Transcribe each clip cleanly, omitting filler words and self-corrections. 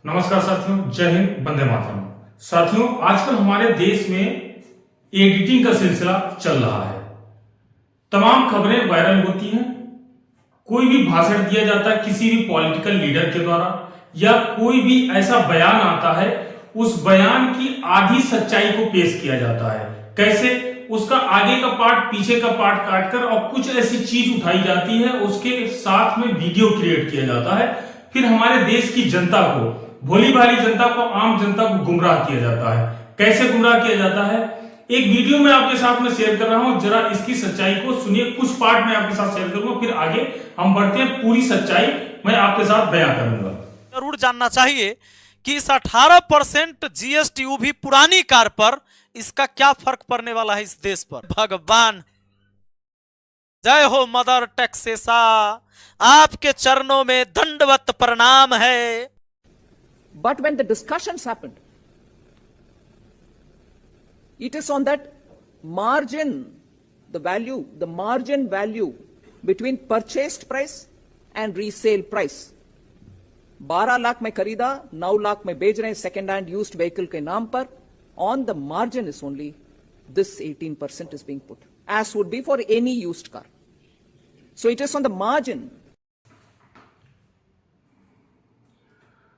नमस्कार साथियों, जय हिंद, वंदे मातरम। साथियों, आजकल हमारे देश में एडिटिंग का सिलसिला चल रहा है। तमाम खबरें वायरल होती हैं। कोई भी भाषण दिया जाता है किसी भी पॉलिटिकल लीडर के द्वारा, या कोई भी ऐसा बयान आता है, उस बयान की आधी सच्चाई को पेश किया जाता है। कैसे? उसका आगे का पार्ट पीछे का पार्ट काटकर और कुछ ऐसी चीज उठाई जाती है, उसके साथ में वीडियो क्रिएट किया जाता है। फिर हमारे देश की जनता को, भोली भाली जनता को, आम जनता को गुमराह किया जाता है। कैसे गुमराह किया जाता है? एक वीडियो मैं आपके साथ में शेयर कर रहा हूं, जरा इसकी सच्चाई को सुनिए। कुछ पार्ट मैं आपके साथ शेयर करूंगा, फिर आगे हम बढ़ते हैं। पूरी सच्चाई मैं आपके साथ बयां करूंगा। जरूर जानना चाहिए कि इस 18% जीएसटी भी पुरानी कार पर इसका क्या फर्क पड़ने वाला है इस देश पर। भगवान, जय हो मदर टेक्सेसा, आपके चरणों में दंडवत प्रणाम है। But when the discussions happened, it is on that margin, the margin value between purchased price and resale price. 12 lakh में खरीदा, 9 लाख में बेच रहे हैं सेकेंड हैंड यूज्ड व्हीकल के नाम पर. On the margin is only this 18% is being put, as would be for any used car. So it is on the margin.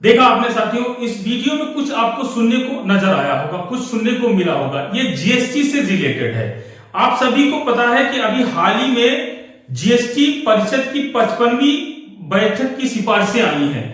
देखा आपने साथियों, इस वीडियो में कुछ आपको सुनने को नजर आया होगा, कुछ सुनने को मिला होगा। ये जीएसटी से रिलेटेड है। आप सभी को पता है कि अभी हाल ही में जीएसटी परिषद की 55वीं बैठक की सिफारिशें आई हैं,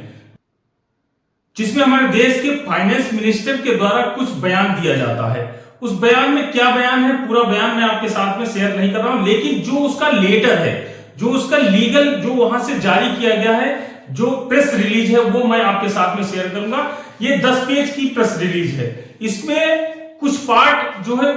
जिसमें हमारे देश के फाइनेंस मिनिस्टर के द्वारा कुछ बयान दिया जाता है। उस बयान में क्या बयान है, पूरा बयान मैं आपके साथ में शेयर नहीं कर रहा हूं, लेकिन जो उसका लेटर है, जो उसका लीगल, जो वहां से जारी किया गया है, जो प्रेस रिलीज है, वो मैं आपके साथ में शेयर करूंगा। ये 10 पेज की प्रेस रिलीज है। इसमें कुछ पार्ट जो है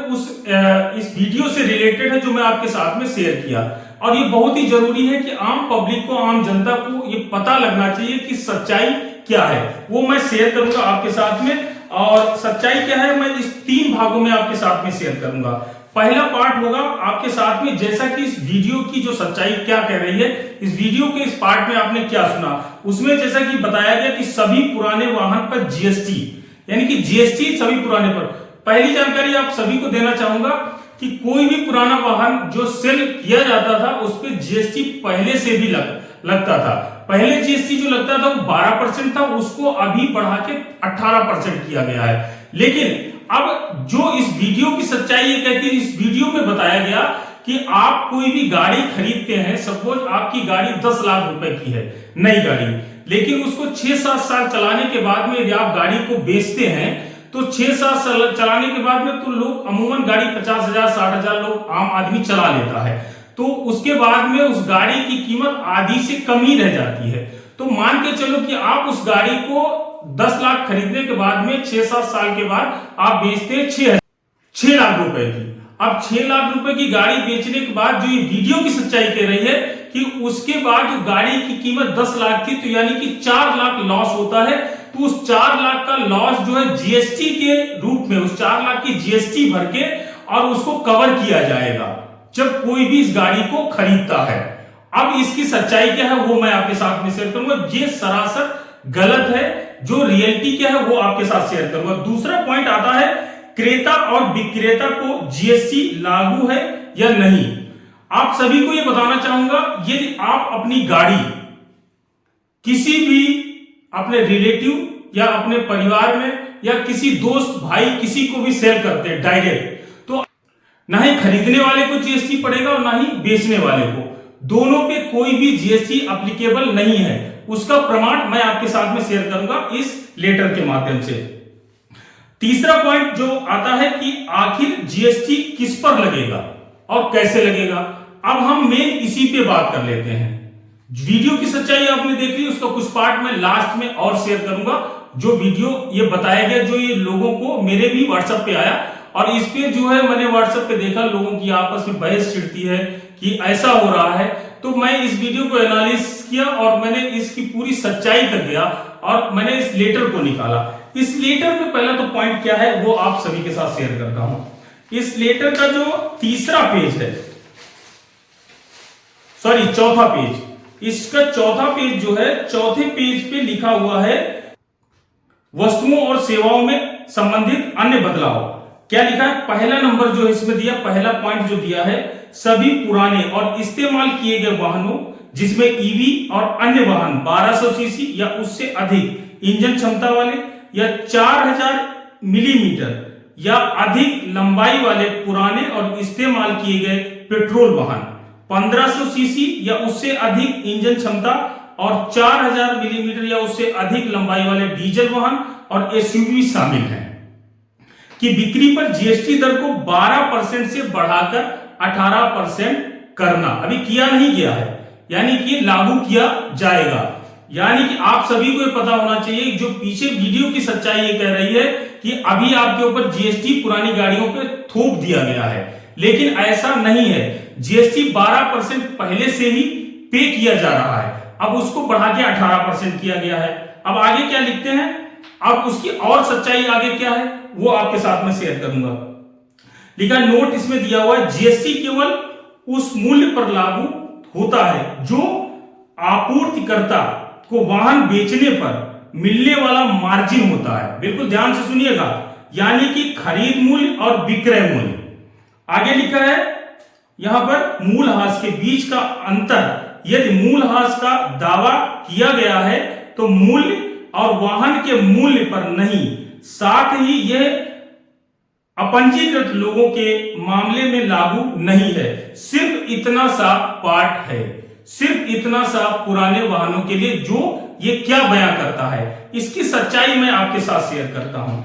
इस वीडियो से रिलेटेड है, जो मैं आपके साथ में शेयर किया। और ये बहुत ही जरूरी है कि आम पब्लिक को, आम जनता को ये पता लगना चाहिए कि सच्चाई क्या है। वो मैं शेयर करूंगा आपके साथ में। और सच्चाई क्या है, मैं इस 3 भागों में आपके साथ में शेयर करूंगा। पहला पार्ट होगा आपके साथ में, जैसा कि इस वीडियो की जो सच्चाई क्या कह रही है, इस वीडियो के इस पार्ट में आपने क्या सुना, उसमें जैसा कि बताया गया कि सभी पुराने वाहन पर जीएसटी, यानी कि जीएसटी सभी पुराने पर। पहली जानकारी आप सभी को देना चाहूंगा कि कोई भी पुराना वाहन जो सेल किया जाता था, उस पर जीएसटी पहले से भी लगता था। पहले जीएसटी जो लगता था वो 12% था, उसको अभी बढ़ा के 18% किया गया है। लेकिन अब जो इस वीडियो की सच्चाई ये कहती है, इस वीडियो में बताया गया कि आप कोई भी गाड़ी खरीदते हैं, सपोज आपकी गाड़ी 10 लाख रुपए की है, नई गाड़ी, लेकिन उसको 6-7 साल चलाने के बाद में यदि आप गाड़ी को बेचते हैं, तो 6-7 साल चलाने के बाद में तो लोग अमूमन गाड़ी 50,000 60,000 लोग आम आदमी चला लेता है, तो उसके बाद में उस गाड़ी की कीमत आधी से कम ही रह जाती है। तो मान के चलो कि आप उस गाड़ी को 10 लाख खरीदने के बाद में 6-7 साल के बाद आप बेचते हैं 6 लाख रुपए की। अब 6 लाख रुपए की गाड़ी बेचने के बाद जो ये वीडियो की सच्चाई कह रही है कि उसके बाद जो गाड़ी की कीमत 10 लाख थी, तो यानी कि 4 लाख लॉस होता है। तो उस 4 लाख का लॉस जो है जीएसटी के रूप में, उस 4 लाख की जीएसटी भर के और उसको कवर किया जाएगा जब कोई भी इस गाड़ी को खरीदता है। अब इसकी सच्चाई क्या है वो मैं आपके साथ में शेयर करूंगा। ये सरासर गलत है। जो रियलिटी क्या है वो आपके साथ शेयर करूंगा। दूसरा पॉइंट आता है, क्रेता और विक्रेता को जीएसटी लागू है या नहीं। आप सभी को यह बताना चाहूंगा, यदि आप अपनी गाड़ी किसी भी अपने रिलेटिव या अपने परिवार में या किसी दोस्त भाई किसी को भी सेल करते हैं डायरेक्ट, तो ना ही खरीदने वाले को जीएसटी पड़ेगा और ना ही बेचने वाले को, दोनों पे कोई भी जीएसटी एप्लीकेबल नहीं है। उसका प्रमाण मैं आपके साथ में शेयर करूंगा इस लेटर के माध्यम से। तीसरा पॉइंट जो आता है कि आखिर जीएसटी किस पर लगेगा और कैसे लगेगा। अब हम मेन इसी पे बात कर लेते हैं। वीडियो की सच्चाई आपने देख ली, उसका कुछ पार्ट मैं लास्ट में और शेयर करूंगा। जो वीडियो ये बताया गया, जो ये लोगों को मेरे भी व्हाट्सएप पे आया, और इस पे जो है मैंने व्हाट्सएप पे देखा लोगों की आपस में बहस छिड़ती है कि ऐसा हो रहा है। तो मैं इस वीडियो को एनालिसिस किया और मैंने इसकी पूरी सच्चाई तक गया और मैंने इस लेटर को निकाला। इस लेटर में पहला तो पॉइंट क्या है वो आप सभी के साथ शेयर करता हूं। इस लेटर का जो तीसरा पेज है, सॉरी चौथा पेज, इसका चौथा पेज जो है, चौथे पेज पे लिखा हुआ है वस्तुओं और सेवाओं में संबंधित अन्य बदलाव। क्या लिखा है? पहला नंबर जो इसमें दिया, पहला पॉइंट जो दिया है, सभी पुराने और इस्तेमाल किए गए वाहनों जिसमें ईवी और अन्य वाहन 1200 सीसी या उससे अधिक इंजन क्षमता वाले या 4000 मिलीमीटर या अधिक लंबाई वाले पुराने और इस्तेमाल किए गए पेट्रोल वाहन, 1500 सीसी या उससे अधिक इंजन क्षमता और 4000 मिलीमीटर या उससे अधिक लंबाई वाले डीजल वाहन और एसयूवी शामिल हैं कि बिक्री पर जीएसटी दर को 12% से बढ़ाकर 18% करना अभी किया नहीं गया है, यानी कि लागू किया जाएगा। यानी कि आप सभी को पता होना चाहिए, जो पीछे वीडियो की सच्चाई ये कह रही है कि अभी आपके ऊपर जीएसटी पुरानी गाड़ियों पे थोप दिया गया है, लेकिन ऐसा नहीं है। जीएसटी 12% पहले से ही पे किया जा रहा है, अब उसको बढ़ा के 18% किया गया है। अब आगे क्या लिखते हैं, अब उसकी और सच्चाई आगे क्या है वो आपके साथ में शेयर करूंगा। लिखा नोट इसमें दिया हुआ है, जीएसटी केवल उस मूल्य पर लागू होता है जो आपूर्तिकर्ता को वाहन बेचने पर मिलने वाला मार्जिन होता है। बिल्कुल ध्यान से सुनिएगा, यानी कि खरीद मूल्य और विक्रय मूल्य। आगे लिखा है यहां पर मूल्यह्रास के बीच का अंतर, यदि मूल्यह्रास का दावा किया गया है तो मूल्य और वाहन के मूल्य पर नहीं, साथ ही यह अपंजीकृत लोगों के मामले में लागू नहीं है। सिर्फ इतना सा पार्ट है, सिर्फ इतना सा पुराने वाहनों के लिए जो ये क्या बयां करता है, इसकी सच्चाई मैं आपके साथ शेयर करता हूं।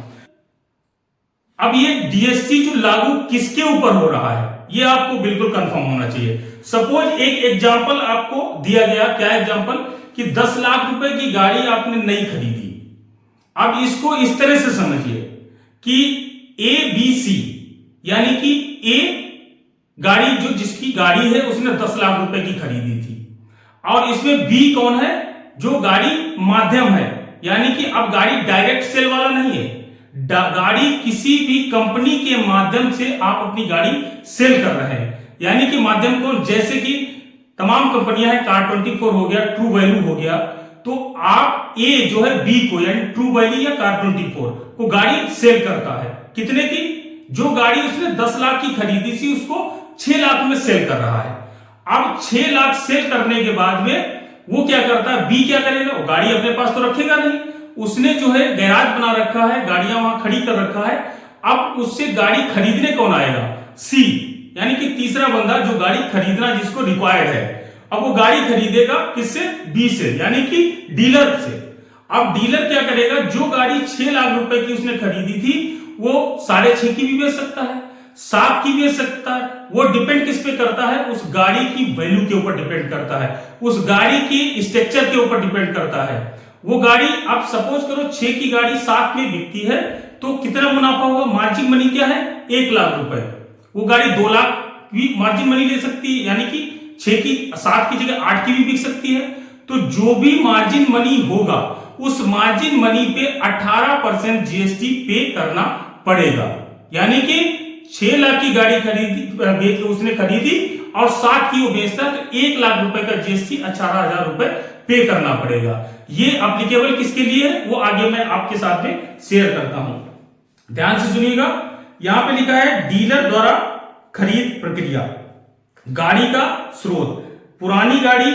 अब ये जीएसटी जो लागू किसके ऊपर हो रहा है ये आपको बिल्कुल कंफर्म होना चाहिए। सपोज एक एग्जांपल आपको दिया गया, क्या एग्जांपल, कि 10 लाख रुपए की गाड़ी आपने नहीं खरीदी। अब इसको इस तरह से समझिए कि ए बी सी, यानी कि ए गाड़ी जो जिसकी गाड़ी है उसने 10 लाख रुपए की खरीदी थी, और इसमें बी कौन है, जो गाड़ी माध्यम है, यानी कि अब गाड़ी डायरेक्ट सेल वाला नहीं है, गाड़ी किसी भी कंपनी के माध्यम से आप अपनी गाड़ी सेल कर रहे हैं। यानी कि माध्यम कौन, जैसे कि तमाम कंपनियां हैं, कार24 हो गया, ट्रू वैल्यू हो गया, तो आप ए जो है बी को, यानी ट्रू वैल्यू या कार24 को गाड़ी सेल करता है। कितने की, जो गाड़ी उसने 10 लाख की खरीदी थी उसको 6 लाख में सेल कर रहा है। अब 6 लाख सेल करने के बाद में वो क्या करता है, बी क्या करेगा, वो गाड़ी अपने पास तो रखेगा नहीं, उसने जो है गैराज बना रखा है, गाड़ियां वहां खड़ी कर रखा है। अब उससे गाड़ी खरीदने कौन आएगा, सी, यानी कि तीसरा बंदा जो गाड़ी खरीदना जिसको रिक्वायर्ड है। अब वो गाड़ी खरीदेगा किससे, बी से, यानी कि डीलर से। अब डीलर क्या करेगा, जो गाड़ी 6 लाख रुपए की उसने खरीदी थी वो 6.5 की भी बेच सकता है, 7 की बेच सकता है। वो डिपेंड किस पे करता है, उस गाड़ी की वैल्यू के ऊपर डिपेंड करता है, उस गाड़ी की स्ट्रक्चर के ऊपर डिपेंड करता है। वो गाड़ी आप सपोज करो 6 की गाड़ी 7 में बिकती है तो कितना मुनाफा होगा, मार्जिन मनी क्या है, 1 लाख रुपए। वो गाड़ी 2 लाख भी मार्जिन मनी ले सकती है, यानी कि 6 की 7 की जगह 8 की भी बिक सकती है। तो जो भी मार्जिन मनी होगा उस मार्जिन मनी पे 18% जीएसटी पे करना पड़ेगा। यानी कि 6 लाख की गाड़ी खरीदी, उसने खरीदी और 7 की वो बेचता है तो 1 लाख रुपए का जीएसटी 18,000 रुपए पे करना पड़ेगा। ये एप्लीकेबल किसके लिए है वो आगे मैं आपके साथ में शेयर करता हूं। ध्यान से सुनिएगा, यहां पे लिखा है डीलर द्वारा खरीद प्रक्रिया। गाड़ी का स्रोत, पुरानी गाड़ी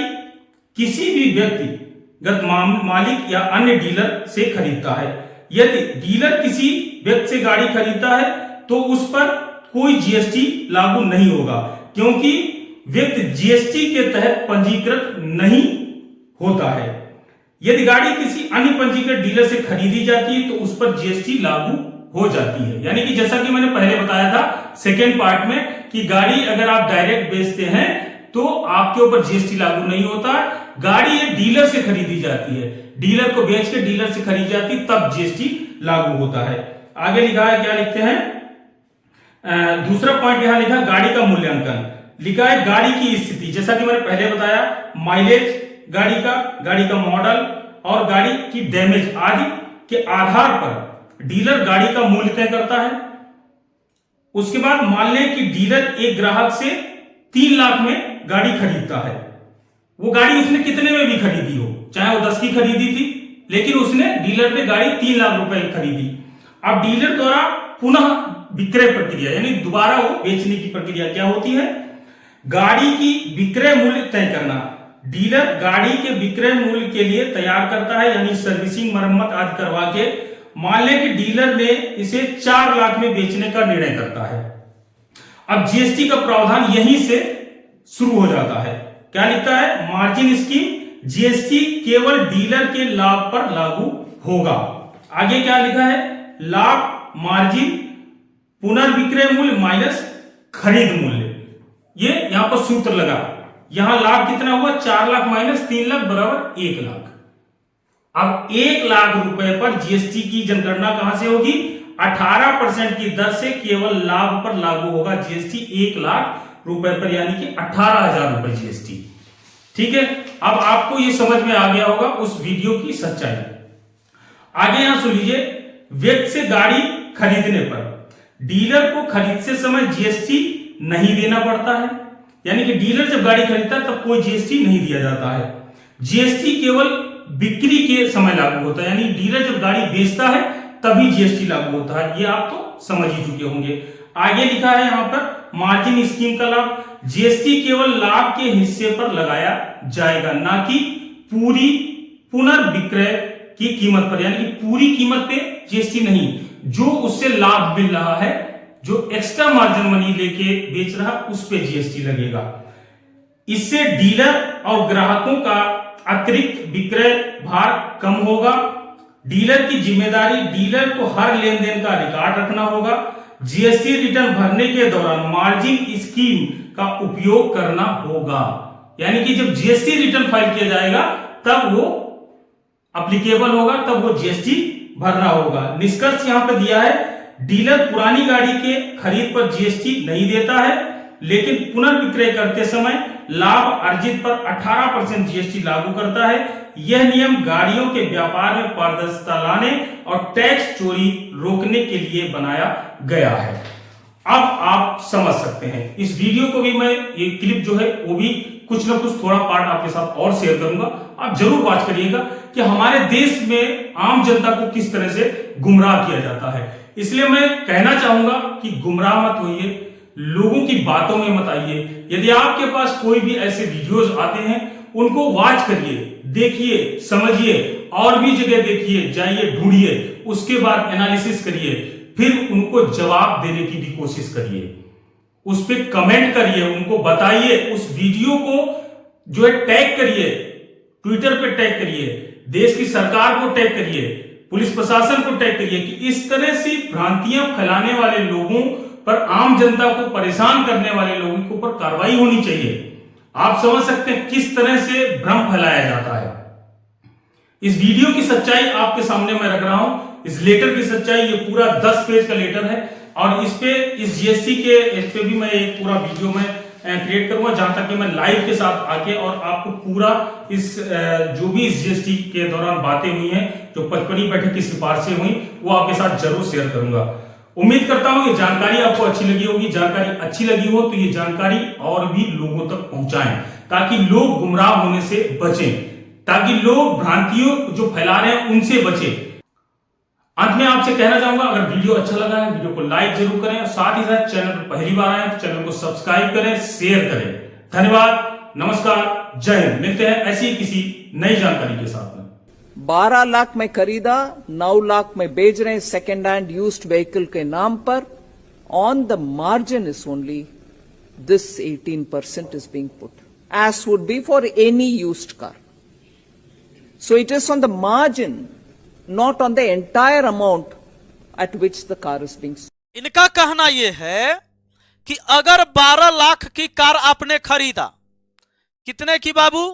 किसी भी व्यक्तिगत मालिक या अन्य डीलर से खरीदता है। यदि डीलर किसी व्यक्ति से गाड़ी खरीदता है तो उस पर कोई जीएसटी लागू नहीं होगा, क्योंकि व्यक्ति जीएसटी के तहत पंजीकृत नहीं होता है। यदि गाड़ी किसी अन्य पंजीकृत डीलर से खरीदी जाती है तो उस पर जीएसटी लागू हो जाती है। यानी कि जैसा कि मैंने पहले बताया था सेकेंड पार्ट में कि गाड़ी अगर आप डायरेक्ट बेचते हैं तो आपके ऊपर जीएसटी लागू नहीं होता। गाड़ी ये डीलर से खरीदी जाती है, डीलर को बेच के डीलर से खरीदी जाती तब जीएसटी लागू होता है। आगे लिखा है, क्या लिखते हैं, दूसरा पॉइंट यहां लिखा गाड़ी का मूल्यांकन। लिखा है गाड़ी की स्थिति, जैसा कि मैंने पहले बताया, माइलेज गाड़ी का मॉडल और गाड़ी की डैमेज आदि के आधार पर डीलर गाड़ी का मूल्य तय करता है। उसके बाद मान लें कि डीलर एक ग्राहक से 3 लाख में गाड़ी खरीदता है, वो गाड़ी उसने कितने में भी खरीदी हो, चाहे वो 10 की खरीदी थी लेकिन उसने डीलर ने गाड़ी 3 लाख रुपए की खरीदी। अब डीलर द्वारा पुनः विक्रय प्रक्रिया यानी दोबारा वो बेचने की प्रक्रिया क्या होती है, गाड़ी की विक्रय मूल्य तय करना। डीलर गाड़ी के विक्रय मूल्य के लिए तैयार करता है, यानी सर्विसिंग मरम्मत आदि करवा के मान लें कि डीलर ने इसे 4 लाख में बेचने का निर्णय करता है। अब जीएसटी का प्रावधान यहीं से शुरू हो जाता है। क्या लिखता है, मार्जिन स्कीम जीएसटी केवल डीलर के लाभ पर लागू होगा। आगे क्या लिखा है, लाभ मार्जिन पुनर्विक्रय मूल्य माइनस खरीद मूल्य। ये यहां पर सूत्र लगा, यहां लाभ कितना हुआ, 4 लाख माइनस 3 लाख बराबर 1 लाख। अब 1 लाख रुपए पर जीएसटी की जनगणना कहां से होगी, 18% की दर से केवल लाभ पर लागू होगा जीएसटी 1 लाख रुपए पर, यानी कि 18,000 रुपए जीएसटी। ठीक है, अब आपको ये समझ में आ गया होगा उस वीडियो की सच्चाई। आगे यहां सुन लीजिए, व्यक्ति से गाड़ी खरीदने पर डीलर को खरीदते समय जीएसटी नहीं देना पड़ता है, यानी कि डीलर जब गाड़ी खरीदता है तब कोई जीएसटी नहीं दिया जाता है। जीएसटी केवल बिक्री के समय लागू होता है, यानी डीलर जब गाड़ी बेचता है तभी जीएसटी लागू होता है। ये आप तो समझ ही चुके होंगे। आगे लिखा है यहां पर मार्जिन स्कीम का लाभ, जीएसटी केवल लाभ के हिस्से पर लगाया जाएगा, ना कि पूरी पुनर्विक्रय की कीमत पर, यानी कि पूरी कीमत पे जीएसटी नहीं, जो उससे लाभ मिल रहा है, जो एक्स्ट्रा मार्जिन मनी लेके बेच रहा उस पे जीएसटी लगेगा। इससे डीलर और ग्राहकों का अतिरिक्त विक्रय भार कम होगा। डीलर की जिम्मेदारी डीलर को हर लेन देन का रिकॉर्ड रखना होगा। जीएसटी रिटर्न भरने के दौरान मार्जिन स्कीम का उपयोग करना होगा, यानी कि जब जीएसटी रिटर्न फाइल किया जाएगा तब वो एप्लीकेबल होगा, तब वो जीएसटी भरना होगा। निष्कर्ष यहां पे दिया है, डीलर पुरानी गाड़ी के खरीद पर जीएसटी नहीं देता है, लेकिन पुनर्विक्रय करते समय लाभ अर्जित पर 18% जीएसटी लागू करता है। यह नियम गाड़ियों के व्यापार में पारदर्शिता लाने और टैक्स चोरी रोकने के लिए बनाया गया है। अब आप समझ सकते हैं। इस वीडियो को भी मैं, ये क्लिप जो है वो भी कुछ ना कुछ थोड़ा पार्ट आपके साथ और शेयर करूंगा, आप जरूर वॉच करिएगा कि हमारे देश में आम जनता को किस तरह से गुमराह किया जाता है। इसलिए मैं कहना चाहूंगा कि गुमराह मत होइए, लोगों की बातों में मत आइए। यदि आपके पास कोई भी ऐसे वीडियोस आते हैं उनको वॉच करिए, देखिए, समझिए, और भी जगह देखिए, जाइए, ढूंढिए, उसके बाद एनालिसिस करिए, फिर उनको जवाब देने की भी कोशिश करिए, उस पर कमेंट करिए, उनको बताइए, उस वीडियो को जो है टैग करिए, ट्विटर पे टैग करिए, देश की सरकार को टैग करिए, पुलिस प्रशासन को टैग करिए कि इस तरह से भ्रांतियां फैलाने वाले लोगों पर, आम जनता को परेशान करने वाले लोगों के ऊपर कार्रवाई होनी चाहिए। आप समझ सकते हैं किस तरह से भ्रम फैलाया जाता है। इस वीडियो की सच्चाई आपके सामने मैं रख रहा हूं, इस लेटर की सच्चाई, ये पूरा 10 पेज का लेटर है, और इस पे, इस जीएसटी के इस पे भी मैं एक पूरा वीडियो में क्रिएट करूंगा, जहां तक कि मैं लाइव के साथ आके और आपको पूरा इस जो भी इस जीएसटी के दौरान बातें हुई हैं, जो 55वीं बैठक की सिफारिशें हुई, वो आपके साथ जरूर शेयर करूंगा। उम्मीद करता हूं ये जानकारी आपको अच्छी लगी होगी। जानकारी अच्छी लगी हो तो ये जानकारी और भी लोगों तक पहुंचाएं, ताकि लोग गुमराह होने से बचें, ताकि लोग भ्रांतियों जो फैला रहे हैं उनसे बचें। अंत में आपसे कहना चाहूंगा, अगर वीडियो अच्छा लगा है वीडियो को लाइक जरूर करें, और साथ ही साथ चैनल पर पहली बार आए तो चैनल को सब्सक्राइब करें, शेयर करें। धन्यवाद, नमस्कार, जय हिंद। मिलते हैं ऐसी किसी नई जानकारी के साथ में। 12 लाख में खरीदा, 9 लाख में बेच रहे हैं सेकेंड हैंड यूज्ड व्हीकल के नाम पर। On the margin is only this 18% is being put, as would be for any used car. So it is on the margin, not on the entire amount at which the car is being sold. इनका कहना यह है कि अगर 12 लाख की car आपने खरीदा, कितने की बाबू,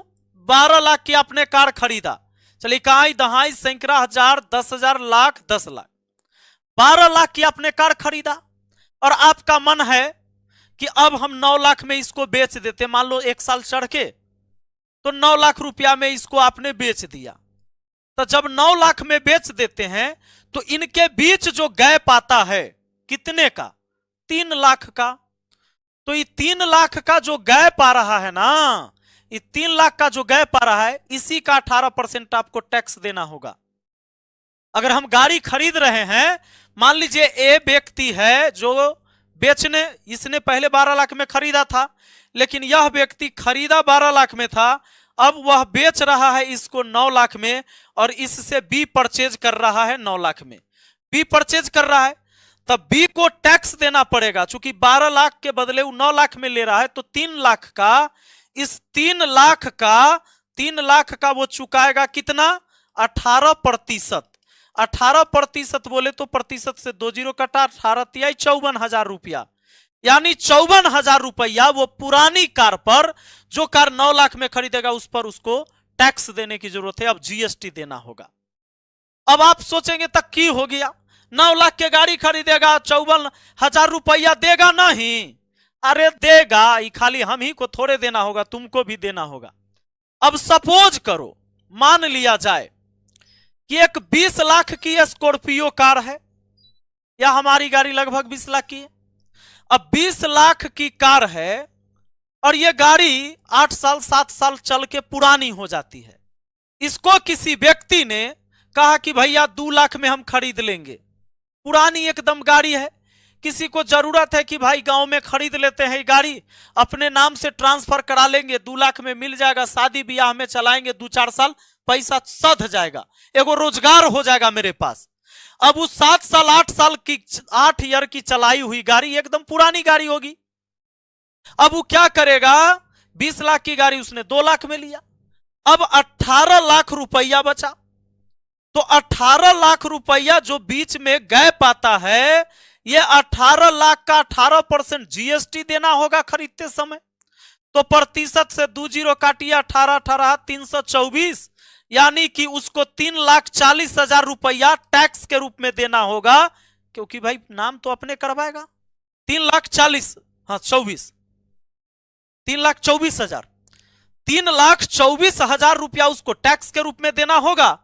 12 लाख की आपने कार खरीदा, चलिए इकाई, दहाई, सैकड़ा, हजार, 10,000, लाख, 10 लाख, 12 लाख की आपने कार खरीदा, और आपका मन है कि अब हम 9 लाख में इसको बेच देते, मान लो 1 साल चढ़ के, तो 9 लाख रुपया में इसको आपने बेच दिया। तो जब 9 लाख में बेच देते हैं तो इनके बीच जो गैप आता है कितने का, 3 लाख का। तो ये 3 लाख का जो गैप आ रहा है ना, ये 3 लाख का जो गैप आ रहा है इसी का 18% आपको टैक्स देना होगा। अगर हम गाड़ी खरीद रहे हैं, मान लीजिए ए व्यक्ति है जो बेचने, इसने पहले 12 लाख में खरीदा था, लेकिन यह व्यक्ति खरीदा 12 लाख में था, अब वह बेच रहा है इसको 9 लाख में और इससे बी परचेज कर रहा है 9 लाख में। बी परचेज कर रहा है तब बी को टैक्स देना पड़ेगा, चूंकि 12 लाख के बदले वो 9 लाख में ले रहा है, तो 3 लाख का, इस 3 लाख का वो चुकाएगा कितना? 18%। 18% बोले तो प्रतिशत से 2 जीरो कटा, 18 तिहाई 54,000 रुपया, यानी 54,000 रुपया वो पुरानी कार पर, जो कार 9 लाख में खरीदेगा उस पर उसको टैक्स देने की जरूरत है, अब जीएसटी देना होगा। अब आप सोचेंगे तक की हो गया, 9 लाख के गाड़ी खरीदेगा 54,000 रुपया देगा नहीं? अरे देगा, ये खाली हम ही को थोड़े देना होगा, तुमको भी देना होगा। अब सपोज करो, मान लिया जाए कि एक 20 लाख की स्कॉर्पियो कार है, या हमारी गाड़ी लगभग 20 लाख की है। अब 20 लाख की कार है और ये गाड़ी 8 साल 7 साल चल के पुरानी हो जाती है। इसको किसी व्यक्ति ने कहा कि भैया 2 लाख में हम खरीद लेंगे, पुरानी एकदम गाड़ी है, किसी को जरूरत है कि भाई गांव में खरीद लेते हैं गाड़ी, अपने नाम से ट्रांसफर करा लेंगे, 2 लाख में मिल जाएगा, शादी ब्याह में चलाएंगे, 2-4 साल पैसा सध जाएगा, एगो रोजगार हो जाएगा मेरे पास। अब उस 7 साल 8 साल की 8 ईयर की चलाई हुई गाड़ी एकदम पुरानी गाड़ी होगी। अब वो क्या करेगा, 20 लाख की गाड़ी उसने 2 लाख में लिया, अब 18 लाख रुपया बचा, तो 18 लाख रुपया जो बीच में गैप आता है, ये 18 लाख का 18% जीएसटी देना होगा खरीदते समय। तो प्रतिशत से 2 जीरो काटिए, 18 18 324, यानी कि उसको 3,40,000 रुपया टैक्स के रूप में देना होगा, क्योंकि भाई नाम तो अपने करवाएगा। 3,40,000, हाँ 24, 3,24,000, 3,24,000 रुपया उसको टैक्स के रूप में देना होगा।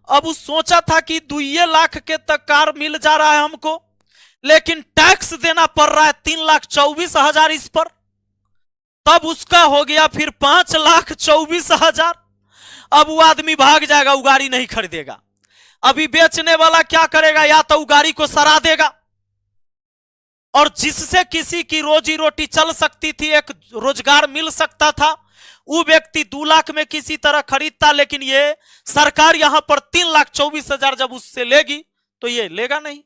अब उस सोचा था कि 2 लाख के तक कार मिल जा रहा है हमको, लेकिन टैक्स देना पड़ रहा है 3,24,000 इस पर, तब उसका हो गया फिर 5,24,000। अब वो आदमी भाग जाएगा, वो गाड़ी नहीं खरीदेगा। अभी बेचने वाला क्या करेगा, या तो वो गाड़ी को सरा देगा, और जिससे किसी की रोजी रोटी चल सकती थी, एक रोजगार मिल सकता था, वो व्यक्ति 2 लाख में किसी तरह खरीदता, लेकिन ये सरकार यहां पर 3,24,000 जब उससे लेगी तो ये लेगा नहीं।